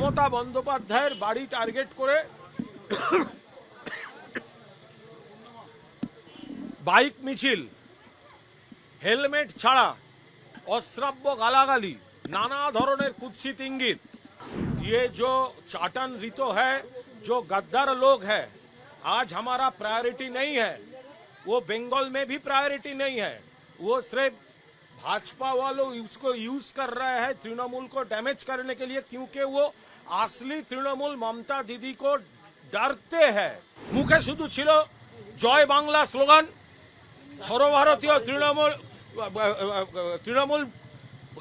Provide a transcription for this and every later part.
মমতা বন্দ্যোপাধ্যায়ের বাড়ি টার্গেট করে বাইক মিছিল, হেলমেট ছাড়া অশ্রাব্য গালাগালি, नाना धरनेर कुत्सित इंगित, ये जो चाटन रितो है, जो गद्दार लोग है, आज हमारा प्रायोरिटी नहीं है। वो बंगाल में भी प्रायोरिटी नहीं है। वो सिर्फ भाजपा वालों उसको यूज कर रहे हैं तृणमूल को डैमेज करने के लिए, क्योंकि वो असली तृणमूल ममता दीदी को डरते हैं। मुखे शुधु छिलो जय बांगला स्लोगान, सर्वभारतीय तृणमूल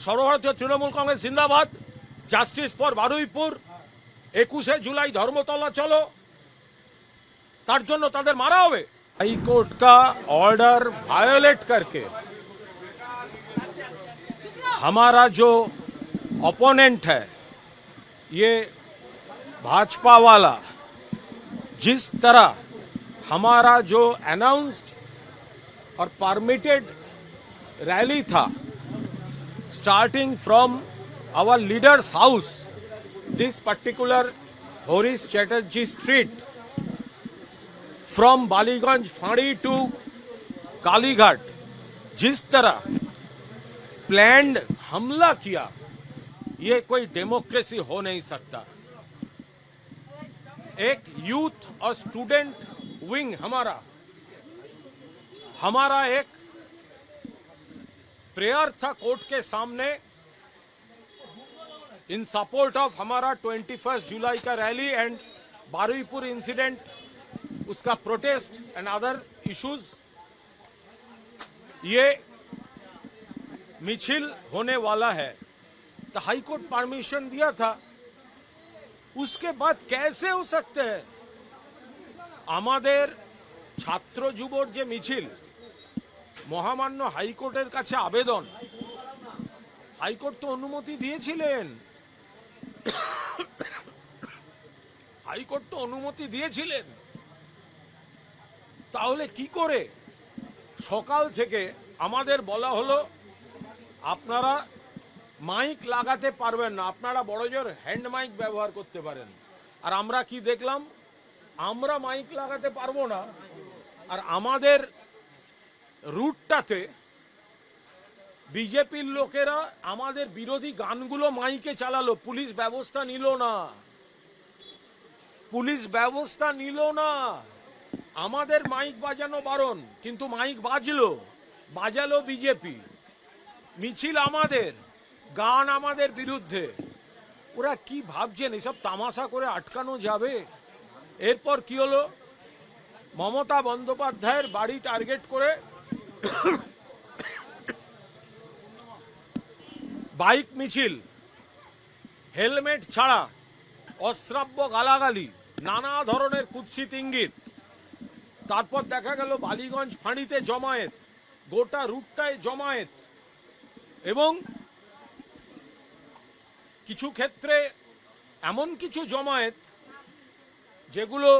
सर्वभारतीय तृणमूल कांग्रेस जिंदाबाद, जस्टिस फॉर बारुईपुर, 21 जुलाई धर्मतला चलो, तार जन्य तादेर मारा होबे। हाईकोर्ट का ऑर्डर वायोलेट करके हमारा जो ओपोनेंट है, ये भाजपा वाला, जिस तरह हमारा जो अनाउंस्ड और परमिटेड रैली था, starting from our leader's house, this particular Horish Chatterjee Street, from Baliganj Phadi to Kalighat, जिस तरह प्लान्ड हमला किया, ये कोई डेमोक्रेसी हो नहीं सकता। एक यूथ और स्टूडेंट विंग हमारा एक प्रेयर था कोर्ट के सामने इन सपोर्ट ऑफ हमारा 21 जुलाई का रैली एंड बारुईपुर इंसिडेंट, उसका प्रोटेस्ट एंड अदर इश्यूज। ये मिছিল होने वाला है, तो हाई कोर्ट परमिशन दिया था, उसके बाद कैसे हो सकते हैं? আমাদের ছাত্র যুবর যে মিছিল, মহামান্য হাইকোর্টের কাছে আবেদন, হাইকোর্ট তো অনুমতি দিয়েছিলেন, হাইকোর্ট তো অনুমতি দিয়েছিলেন, তাহলে কি করে সকাল থেকে আমাদের বলা হলো আপনারা মাইক লাগাতে পারবেন না, আপনারা বড়জোর হ্যান্ড মাইক ব্যবহার করতে পারেন। আর আমরা কি দেখলাম, আমরা মাইক লাগাতে পারবো না, আর আমাদের রুটটাতে বিজেপির লোকেরা আমাদের বিরোধী গানগুলো মাইকে চালালো, পুলিশ ব্যবস্থা নিল না, পুলিশ ব্যবস্থা নিল না। আমাদের মাইক বাজানো বারণ, কিন্তু মাইক বাজালো বিজেপি, মিছিল আমাদের, গান আমাদের বিরুদ্ধে। ওরা কি ভাবছেন এসব তামাশা করে আটকানো যাবে? এরপর কি হলো, মমতা বন্দ্যোপাধ্যায়ের বাড়ি টার্গেট করে বাইক মিছিল, হেলমেট ছাড়া অশ্রাব্য গালাগালি, নানা ধরনের কুৎসিত ইঙ্গিত। তারপর দেখা গেল বালিগঞ্জ ফাঁড়িতে জমায়েত, গোটা রুটটায় জমায়েত, এবং কিছু ক্ষেত্রে এমন কিছু জমায়েত যেগুলো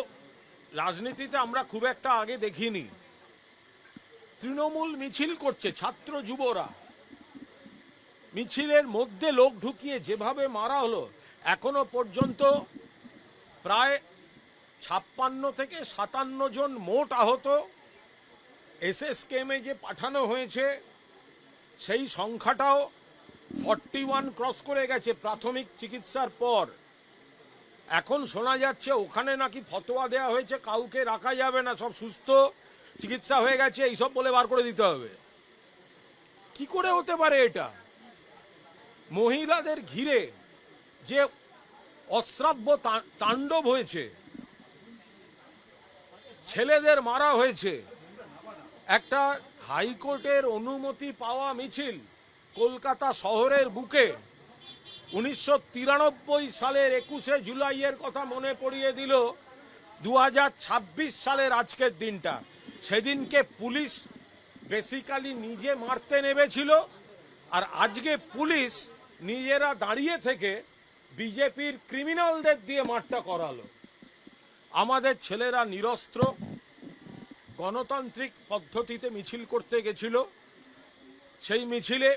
রাজনীতিতে আমরা খুব একটা আগে দেখিনি। তৃণমূল মিছিল করছে, ছাত্র যুবরা, মিছিলের মধ্যে লোক ঢুকিয়ে যেভাবে মারা হলো, এখনো পর্যন্ত প্রায় 56 থেকে 57 জন মোট আহত। এসএসকেএমে যে পাঠানো হয়েছে সেই সংখ্যাটাও 41 ক্রস করে গেছে প্রাথমিক চিকিৎসার পর। এখন শোনা যাচ্ছে ওখানে নাকি ফতোয়া দেয়া হয়েছে কাউকে রাখা যাবে না, সব সুস্থ, চিকিৎসা হয়ে গেছে, এইসব বলে বার করে দিতে হবে। কি করে হতে পারে এটা? মহিলাদের ঘিরে যে অশ্রাব্য তাণ্ডব হয়েছে, ছেলেদের মারা হয়েছে, একটা হাইকোর্টের অনুমতি পাওয়া মিছিল কলকাতা শহরের বুকে 1993 সালের 21 জুলাইয়ের কথা মনে পড়িয়ে দিল 2026 সালের আজকের দিনটা। সেদিনকে পুলিশ বেসিক্যালি নিজে মারতে নেমেছিল, আর আজকে পুলিশ নিজেরা দাঁড়িয়ে থেকে বিজেপির ক্রিমিনালদের দিয়ে মারটা করালো। আমাদের ছেলেরা নিরস্ত্র গণতান্ত্রিক পদ্ধতিতে মিছিল করতে গেছিল, সেই মিছিলে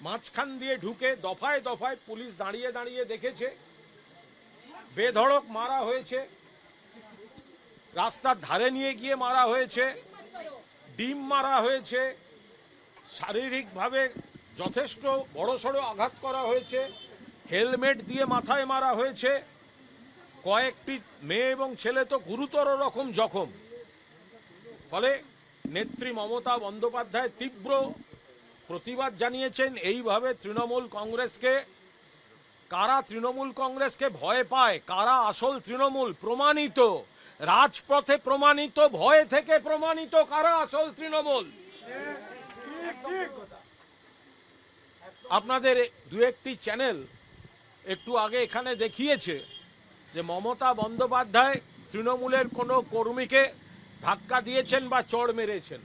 মাঝখান দিয়ে ঢুকে দফায় দফায় পুলিশ দাঁড়িয়ে দাঁড়িয়ে দেখেছে, বেধড়ক মারা হয়েছে, রাস্তার ধারে নিয়ে গিয়ে মারা হয়েছে, ডিম মারা হয়েছে, শারীরিকভাবে যথেষ্ট বড়সড় আঘাত করা হয়েছে, হেলমেট দিয়ে মাথায় মারা হয়েছে, কয়েকটি মেয়ে এবং ছেলে তো গুরুতর রকম জখম। ফলে নেত্রী মমতা বন্দ্যোপাধ্যায় তীব্র প্রতিবাদ জানিয়েছেন। এইভাবে তৃণমূল কংগ্রেসকে, কারা তৃণমূল কংগ্রেসকে ভয় পায়, কারা আসল তৃণমূল প্রমাণিত, রাজপথে প্রমাণিত, ভয় থেকে প্রমাণিত কারা আসল তৃণমূল। আপনাদের দু একটি চ্যানেল একটু আগে এখানে দেখিয়েছে যে মমতা বন্দ্যোপাধ্যায় তৃণমূলের কোনো কর্মীকে ধাক্কা দিয়েছেন বা চড় মেরেছেন।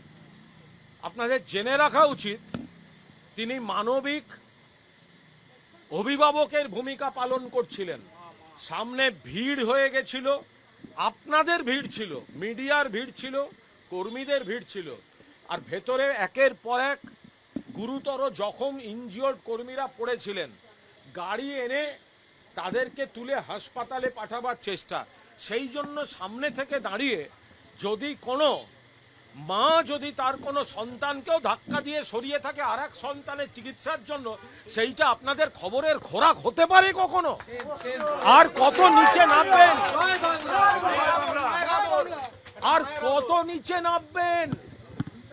আপনাদের জেনে রাখা উচিত তিনি মানবিক অভিভাবকের ভূমিকা পালন করছিলেন। সামনে ভিড় হয়ে গেছিল, আপনাদের ভিড় ছিল, মিডিয়ার ভিড় ছিল, কর্মীদের ভিড় ছিল, আর ভেতরে একের পর এক গুরুতর জখম ইনজিওর্ড কর্মীরা পড়েছিলেন। গাড়ি এনে তাদেরকে তুলে হাসপাতালে পাঠাবার চেষ্টা। সেই জন্য সামনে থেকে দাঁড়িয়ে যদি কোনো মা যদি তার কোনো সন্তানকেও ধাক্কা দিয়ে সরিয়ে থাকে আর এক সন্তানের চিকিৎসার জন্য, সেইটা আপনাদের খবরের খোরাক হতে পারে কখনো? আর কত নিচে নামবেন, আর কত নিচে নামবেন?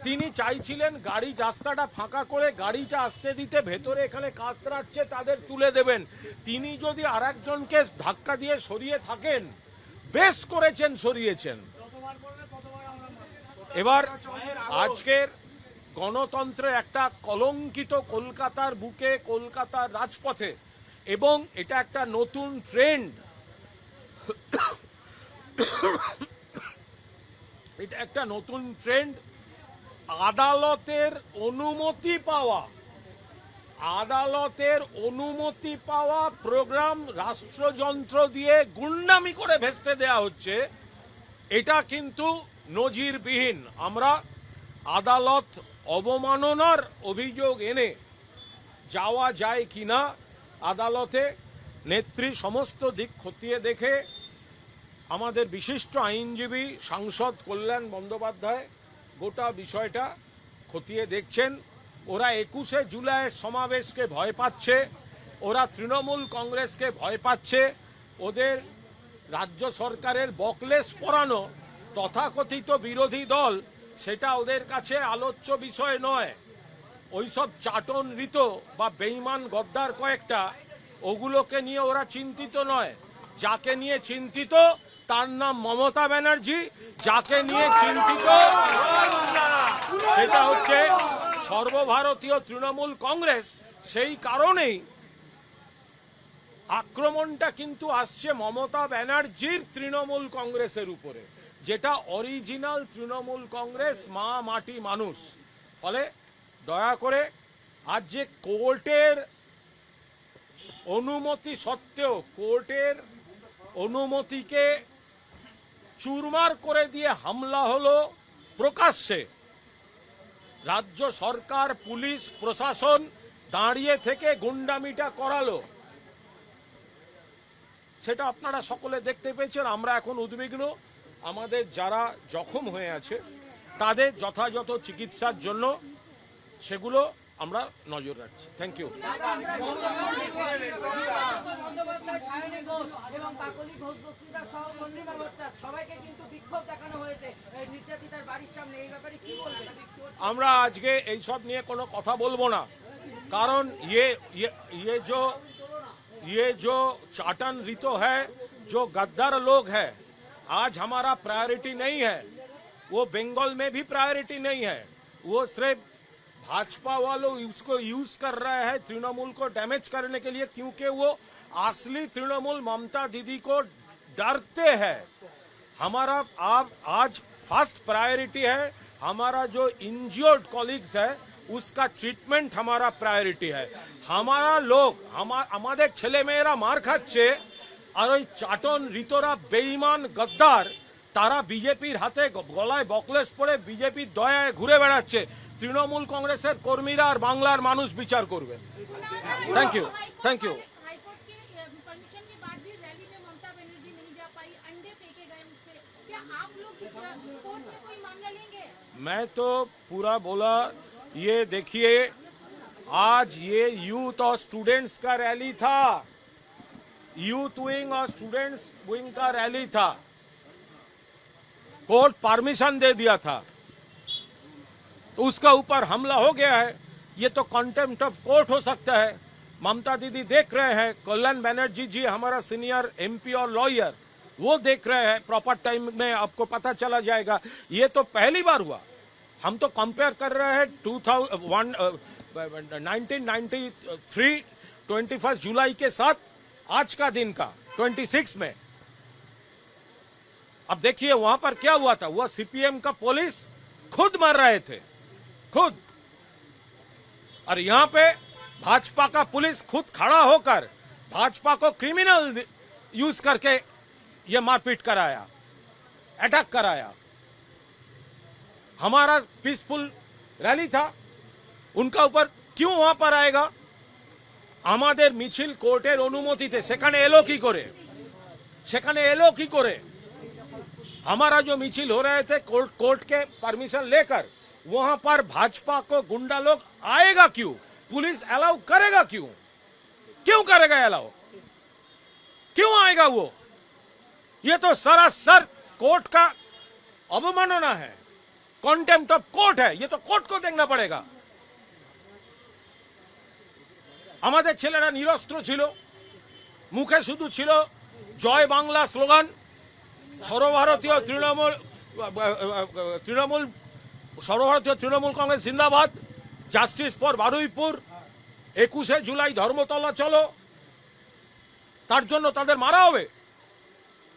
তিনি চাইছিলেন গাড়ি রাস্তাটা ফাঁকা করে গাড়িটা আসতে দিতে, ভেতরে এখানে কাতরাচ্ছে তাদের তুলে দেবেন। তিনি যদি আর একজনকে ধাক্কা দিয়ে সরিয়ে থাকেন, বেশ করেছেন, সরিয়েছেন। এবার আজকের গণতন্ত্রের একটা কলঙ্কিত কলকাতার বুকে, কলকাতার রাজপথে, এবং এটা একটা নতুন ট্রেন্ড, এটা একটা নতুন ট্রেন্ড। আদালতের অনুমতি পাওয়া, আদালতের অনুমতি পাওয়া প্রোগ্রাম রাষ্ট্রযন্ত্র দিয়ে গুন্ডামি করে ভেস্তে দেয়া হচ্ছে। এটা কিন্তু নজিরবিহীন। আমরা আদালত অবমাননার অভিযোগ এনে যাওয়া যায় কিনা আদালতে, নেত্রী সমস্ত দিক খতিয়ে দেখে আমাদের বিশিষ্ট আইনজীবী সাংসদ কল্যাণ বন্দ্যোপাধ্যায় গোটা বিষয়টা খতিয়ে দেখছেন। ওরা 21শে জুলাইয়ের সমাবেশকে ভয় পাচ্ছে, ওরা তৃণমূল কংগ্রেসকে ভয় পাচ্ছে। ওদের রাজ্য সরকারের বকলেস পরানো তথাকথিত বিরোধী দল, সেটা ওদের কাছে আলোচ্য বিষয় নয়। ওইসব চাটন রীত বা বেঈমান গদ্দার কয়েকটা, ওগুলোকে নিয়ে ওরা চিন্তিত নয়। যাকে নিয়ে চিন্তিত তার নাম মমতা ব্যানার্জি, যাকে নিয়ে চিন্তিত সেটা হচ্ছে সর্বভারতীয় তৃণমূল কংগ্রেস। সেই কারণেই আক্রমণটা কিন্তু আসছে মমতা ব্যানার্জির তৃণমূল কংগ্রেসের উপরে, যেটা অরিজিনাল তৃণমূল কংগ্রেস, মা মাটি মানুষ। ফলে দয়া করে আজ যে কোর্টের অনুমতি সত্ত্বেও, কোর্টের অনুমতিকে চুরমার করে দিয়ে হামলা হলো প্রকাশ্যে, রাজ্য সরকার, পুলিশ প্রশাসন দাঁড়িয়ে থেকে গুন্ডামিটা করালো, সেটা আপনারা সকলে দেখতে পেয়েছেন। আমরা এখন উদ্বিগ্ন। আমাদের যারা জখম হয়ে আছে তাদের যথাযথ চিকিৎসার জন্য সেগুলো আমরা নজর রাখছি। Thank you. আমরা আজকে এইসব নিয়ে কোনো কথা বলবো না, কারণ ये जो चाटन रितो है, जो गद्दार लोग है, आज हमारा प्रायोरिटी नहीं है। वो बंगाल में भी प्रायोरिटी नहीं है। वो सिर्फ भाजपा वालों उसको यूज कर रहे हैं तृणमूल को डैमेज करने के लिए, क्योंकि वो असली तृणमूल ममता दीदी को डरते हैं। हमारा आज फर्स्ट प्रायोरिटी है हमारा जो इंजर्ड कॉलीग्स है उसका ट्रीटमेंट हमारा प्रायोरिटी है। हमारा लोग हमारे छेले मेয়েরা मार खाচ্ছে, আর ওই চাটন রিতোরা বেঈমান গদ্দার তারা বিজেপির হাতে গলায় বকলেস পরে বিজেপির দয়ায় ঘুরে বেড়াচ্ছে। তৃণমূল কংগ্রেসের কর্মীরা আর বাংলার মানুষ বিচার করবেন। Thank you, thank you. High court के परमिशन के बाद भी रैली में ममता बनर्जी नहीं जा पाई, अंडे फेंके गए उस पे, क्या आप लोग इस कोर्ट में कोई मामला लेंगे? मैं तो पूरा बोला, ये देखिए आज ये यूथ और स्टूडेंट्स का रैली था, यूथ विंग और स्टूडेंट्स विंग का रैली था, कोर्ट परमिशन दे दिया था, तो उसका ऊपर हमला हो गया है। ये तो कंटेम्प्ट ऑफ कोर्ट हो सकता है। ममता दीदी देख रहे हैं, कल्याण बनर्जी जी हमारा सीनियर एमपी और लॉयर, वो देख रहे हैं, प्रॉपर टाइम में आपको पता चला जाएगा। ये तो पहली बार हुआ, हम तो कंपेयर कर रहे हैं 1993 21 जुलाई के साथ आज का दिन का 26 में। अब देखिए वहां पर क्या हुआ था, वो सीपीएम का पुलिस खुद मर रहे थे, खुद, और यहां पे भाजपा का पुलिस खुद खड़ा होकर भाजपा को क्रिमिनल यूज करके ये मारपीट कराया, अटैक कराया। हमारा पीसफुल रैली था, उनका ऊपर क्यों वहां पर आएगा? আমাদের মিছিল কোর্টের অনুমতিতে, সেখানে এলো কি করে, সেখানে এলো কি করে? हमारा जो मिছিল हो रहे थे कोर्ट के परमिशन लेकर, वहां पर भाजपा को गुंडा लोग आएगा क्यों? पुलिस अलाउ करेगा क्यों? क्यों करेगा अलाउ? क्यों आएगा वो? ये तो सरासर कोर्ट का अवमानना है, कंटेम्प्ट ऑफ कोर्ट है। ये तो कोर्ट को देखना पड़ेगा। আমাদের ছেলেরা নিরস্ত্র ছিল, মুখে শুধু ছিল জয় বাংলা স্লোগান, সর্বভারতীয় তৃণমূল কংগ্রেস জিন্দাবাদ, জাস্টিস ফর বারুইপুর, 21শে জুলাই ধর্মতলা চলো, তার জন্য তাদের মারা হবে।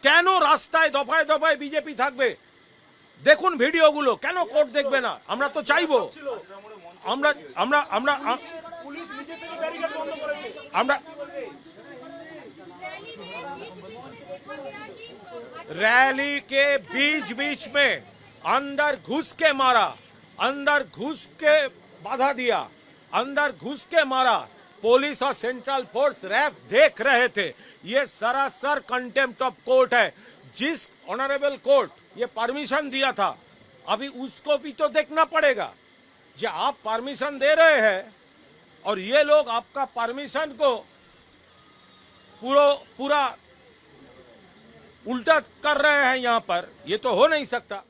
কেন রাস্তায় দফায় দফায় বিজেপি থাকবে? দেখুন ভিডিওগুলো, কেন কোর্ট দেখবে না? আমরা তো চাইবো, আমরা আমরা আমরা পুলিশ নিজে থেকে ব্যারিকেড বন্ধ করেছে। আমরা रैली के बीच बीच में अंदर घुस के मारा, अंदर घुस के बाधा दिया, अंदर घुस के मारा। पुलिस और सेंट्रल फोर्स रैफ देख रहे थे। ये सरासर कंटेम्प्ट ऑफ कोर्ट है। जिस ऑनरेबल कोर्ट ये परमिशन दिया था, अभी उसको भी तो देखना पड़ेगा। जो आप परमिशन दे रहे हैं और ये लोग आपका परमिशन को पूरा उल्टा कर रहे हैं यहाँ पर, ये तो हो नहीं सकता।